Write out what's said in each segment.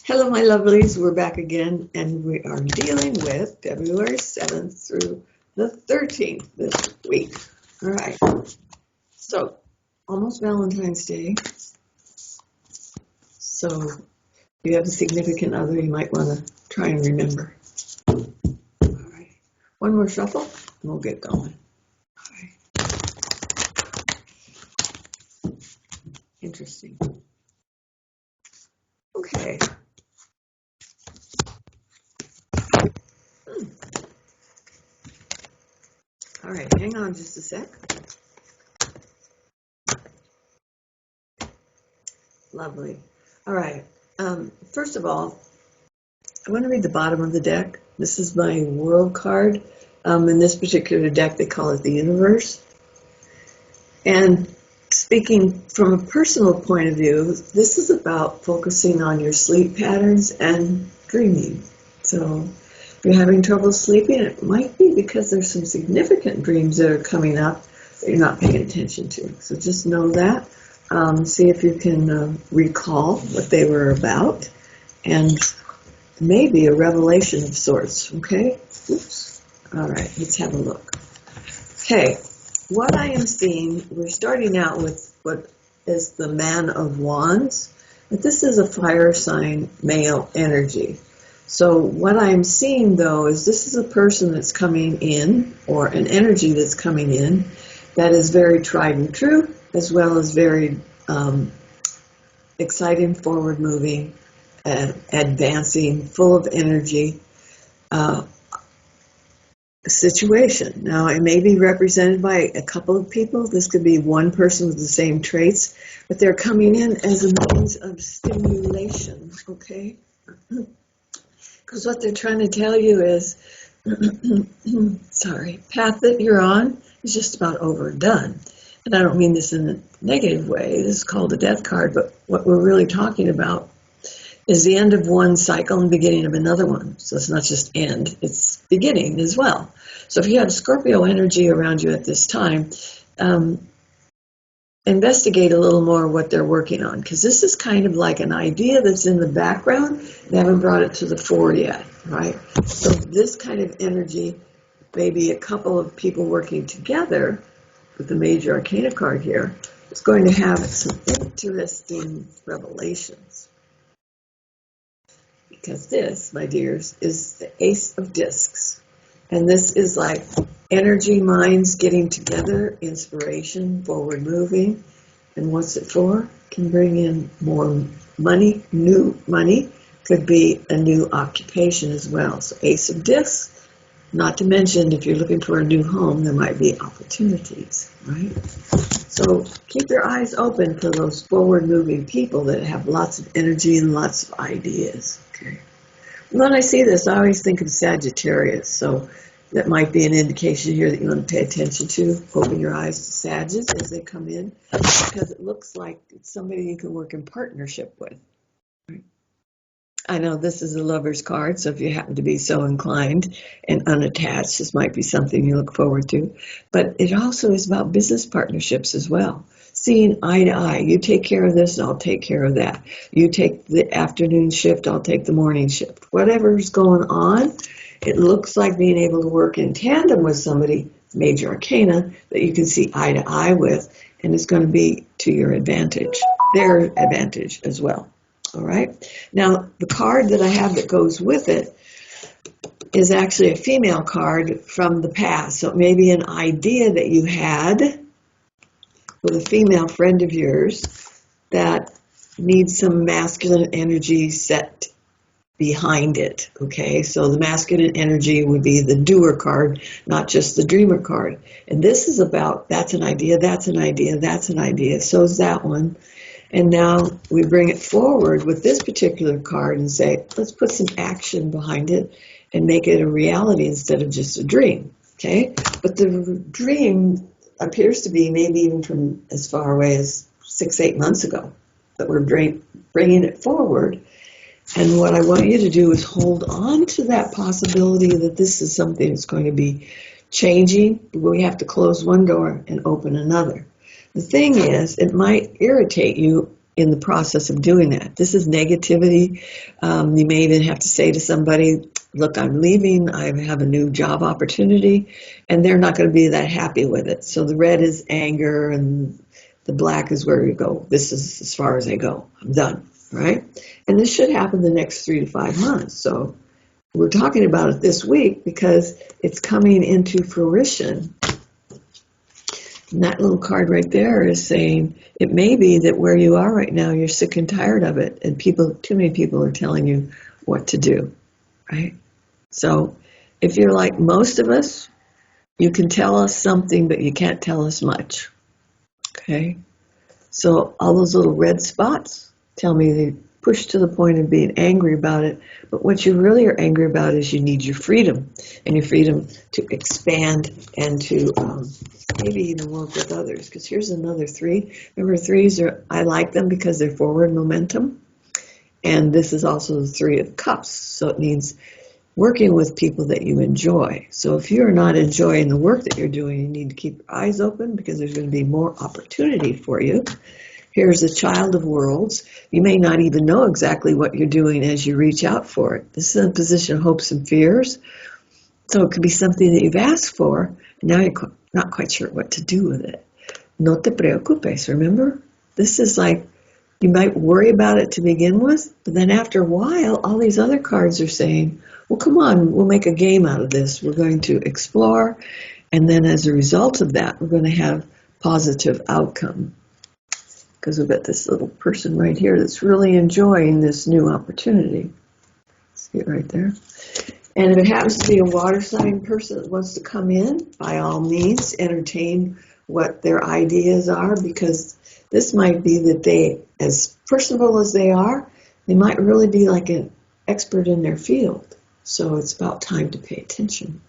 Hello, my lovelies. We're back again, and we are dealing with February 7th through the 13th this week. All right. So, almost Valentine's Day. So, if you have a significant other, you might want to try and remember. All right. One more shuffle, and we'll get going. All right. Interesting. Okay. All right. Hang on just a sec. Lovely. All right. First of all, I want to read the bottom of the deck. This is my world card. In this particular deck, they call it the universe. And speaking from a personal point of view, this is about focusing on your sleep patterns and dreaming. So if you're having trouble sleeping, it might be because there's some significant dreams that are coming up that you're not paying attention to. So just know that. See if you can recall what they were about. And maybe a revelation of sorts, okay? Oops. All right, let's have a look. Okay, what I am seeing, we're starting out with what is the Man of Wands, but this is a fire sign male energy. So what I'm seeing, though, is this is a person that's coming in, or an energy that's coming in, that is very tried and true, as well as very exciting, forward-moving, advancing, full of energy situation. Now, it may be represented by a couple of people. This could be one person with the same traits, but they're coming in as a means of stimulation, okay? Because what they're trying to tell you is, path that you're on is just about overdone. And I don't mean this in a negative way. This is called the death card, but what we're really talking about is the end of one cycle and beginning of another one. So it's not just end, it's beginning as well. So if you have Scorpio energy around you at this time, investigate a little more what they're working on, because this is kind of like an idea that's in the background. They haven't brought it to the fore yet, right? So this kind of energy, maybe a couple of people working together with the major arcana card here, is going to have some interesting revelations. Because this, my dears, is the Ace of Discs. And this is like energy minds getting together, inspiration, forward moving. And what's it for? Can bring in more money, new money. Could be a new occupation as well. So Ace of Discs. Not to mention, if you're looking for a new home, there might be opportunities, right? So keep your eyes open for those forward-moving people that have lots of energy and lots of ideas, okay? When I see this, I always think of Sagittarius, so that might be an indication here that you want to pay attention to. Open your eyes to Sagittarius as they come in, because it looks like it's somebody you can work in partnership with. I know this is a lover's card, so if you happen to be so inclined and unattached, this might be something you look forward to. But it also is about business partnerships as well. Seeing eye to eye. You take care of this, and I'll take care of that. You take the afternoon shift, I'll take the morning shift. Whatever's going on, it looks like being able to work in tandem with somebody, major arcana, that you can see eye to eye with, and it's going to be to your advantage, their advantage as well. All right. Now, the card that I have that goes with it is actually a female card from the past. So it may be an idea that you had with a female friend of yours that needs some masculine energy set behind it. Okay. So the masculine energy would be the doer card, not just the dreamer card. And this is about, that's an idea, that's an idea, that's an idea. So is that one. And now we bring it forward with this particular card and say, let's put some action behind it and make it a reality instead of just a dream, okay? But the dream appears to be maybe even from as far away as 6-8 months ago that we're bringing it forward. And what I want you to do is hold on to that possibility that this is something that's going to be changing. We have to close one door and open another. The thing is, it might irritate you in the process of doing that. This is negativity. You may even have to say to somebody, look, I'm leaving, I have a new job opportunity, and they're not going to be that happy with it. So the red is anger, and the black is where you go. This is as far as I go. I'm done, right? And this should happen the next 3 to 5 months. So we're talking about it this week because it's coming into fruition. And that little card right there is saying it may be that where you are right now, you're sick and tired of it, and too many people are telling you what to do, right? So if you're like most of us, you can tell us something, but you can't tell us much, okay? So all those little red spots tell me they push to the point of being angry about it, but what you really are angry about is you need your freedom, and your freedom to expand and to maybe even work with others. Because here's another 3. Remember, 3s I like them because they're forward momentum, and this is also the 3 of cups, so it means working with people that you enjoy. So if you're not enjoying the work that you're doing, you need to keep your eyes open because there's going to be more opportunity for you. Here's a child of worlds. You may not even know exactly what you're doing as you reach out for it. This is a position of hopes and fears. So it could be something that you've asked for, and now you're not quite sure what to do with it. No te preocupes, remember? This is like, you might worry about it to begin with, but then after a while, all these other cards are saying, well, come on, we'll make a game out of this. We're going to explore, and then as a result of that, we're going to have positive outcome. Because we've got this little person right here that's really enjoying this new opportunity. See it right there? And if it happens to be a water sign person that wants to come in, by all means, entertain what their ideas are, because this might be that they, as personable as they are, they might really be like an expert in their field. So it's about time to pay attention.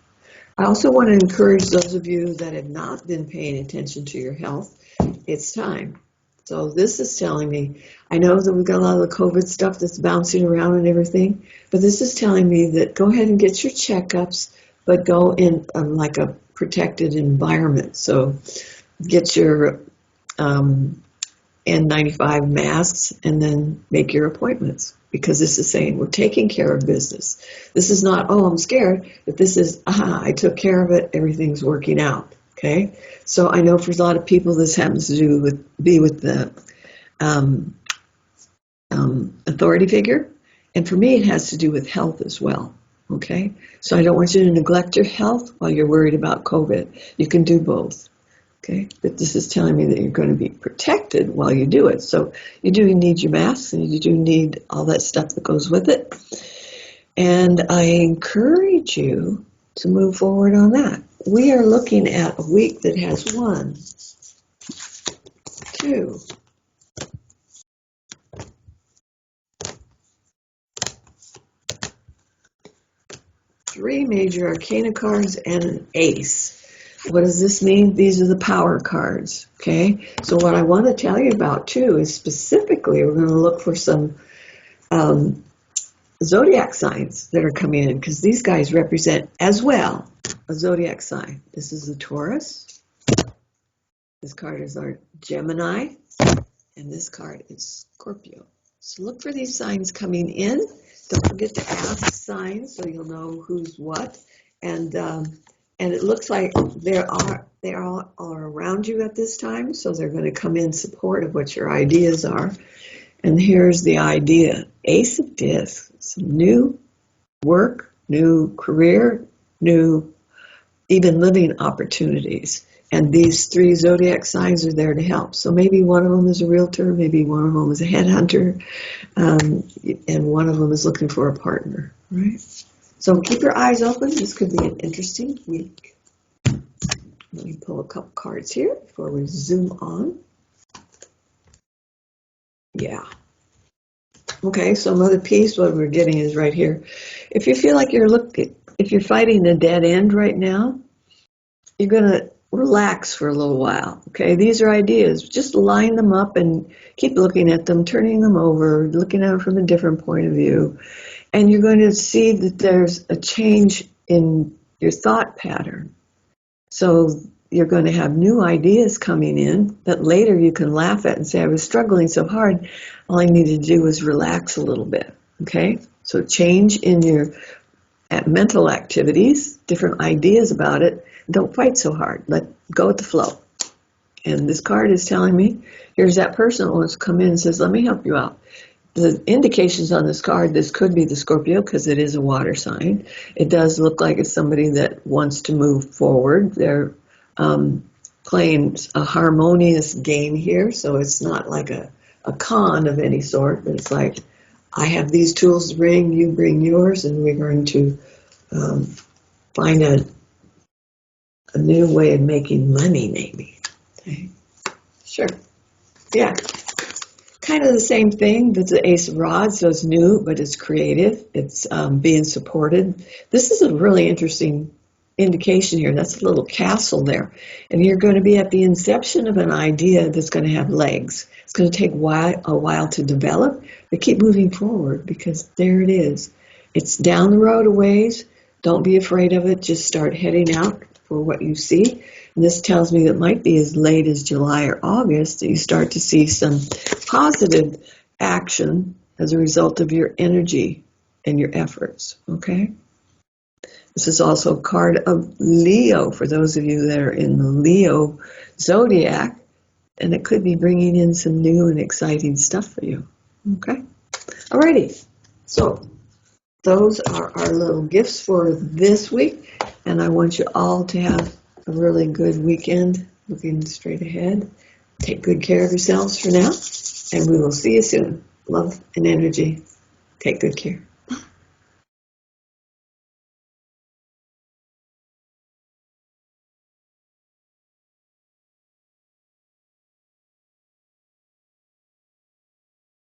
I also want to encourage those of you that have not been paying attention to your health. It's time. So this is telling me, I know that we've got a lot of the COVID stuff that's bouncing around and everything, but this is telling me that go ahead and get your checkups, but go in like a protected environment. So get your N95 masks and then make your appointments, because this is saying we're taking care of business. This is not, oh, I'm scared, but this is, I took care of it, everything's working out. Okay, so I know for a lot of people this happens to be with the authority figure, and for me it has to do with health as well. Okay, so I don't want you to neglect your health while you're worried about COVID. You can do both. Okay, but this is telling me that you're going to be protected while you do it. So you do need your masks, and you do need all that stuff that goes with it. And I encourage you to move forward on that. We are looking at a week that has 1, 2, 3 major arcana cards and an ace. What does this mean? These are the power cards. Okay, so what I want to tell you about too is specifically we're going to look for some zodiac signs that are coming in, because these guys represent as well a zodiac sign. This is the Taurus. This card is our Gemini, and this card is Scorpio. So look for these signs coming in. Don't forget to ask signs so you'll know who's what. And it looks like they all are around you at this time, so they're going to come in support of what your ideas are. And here's the idea: Ace of Discs, some new work, new career, new even living opportunities. And these 3 zodiac signs are there to help. So maybe one of them is a realtor, maybe one of them is a headhunter, and one of them is looking for a partner, right? So keep your eyes open. This could be an interesting week. Let me pull a couple cards here before we zoom on. Yeah. Okay, so another piece, what we're getting is right here. If you feel like if you're fighting a dead end right now, you're going to relax for a little while. Okay, these are ideas. Just line them up and keep looking at them, turning them over, looking at them from a different point of view. And you're going to see that there's a change in your thought pattern. So you're going to have new ideas coming in that later you can laugh at and say, I was struggling so hard. All I needed to do was relax a little bit. Okay? So change in your mental activities, different ideas about it. Don't fight so hard. Let go with the flow. And this card is telling me, here's that person who wants to come in and says, let me help you out. The indications on this card, this could be the Scorpio because it is a water sign. It does look like it's somebody that wants to move forward. They're playing a harmonious game here, so it's not like a con of any sort, but it's like, I have these tools to bring, you bring yours, and we're going to find a new way of making money, maybe. Okay. Sure. Yeah. Kind of the same thing, but the Ace of Rods, so it's new, but it's creative. It's being supported. This is a really interesting indication here. That's a little castle there. And you're going to be at the inception of an idea that's going to have legs. It's going to take a while to develop, but keep moving forward because there it is. It's down the road a ways. Don't be afraid of it. Just start heading out for what you see. And this tells me that it might be as late as July or August that you start to see some positive action as a result of your energy and your efforts, okay? This is also a card of Leo for those of you that are in the Leo zodiac, and it could be bringing in some new and exciting stuff for you, okay? Alrighty, so those are our little gifts for this week, and I want you all to have a really good weekend looking straight ahead. Take good care of yourselves for now, and we will see you soon. Love and energy. Take good care.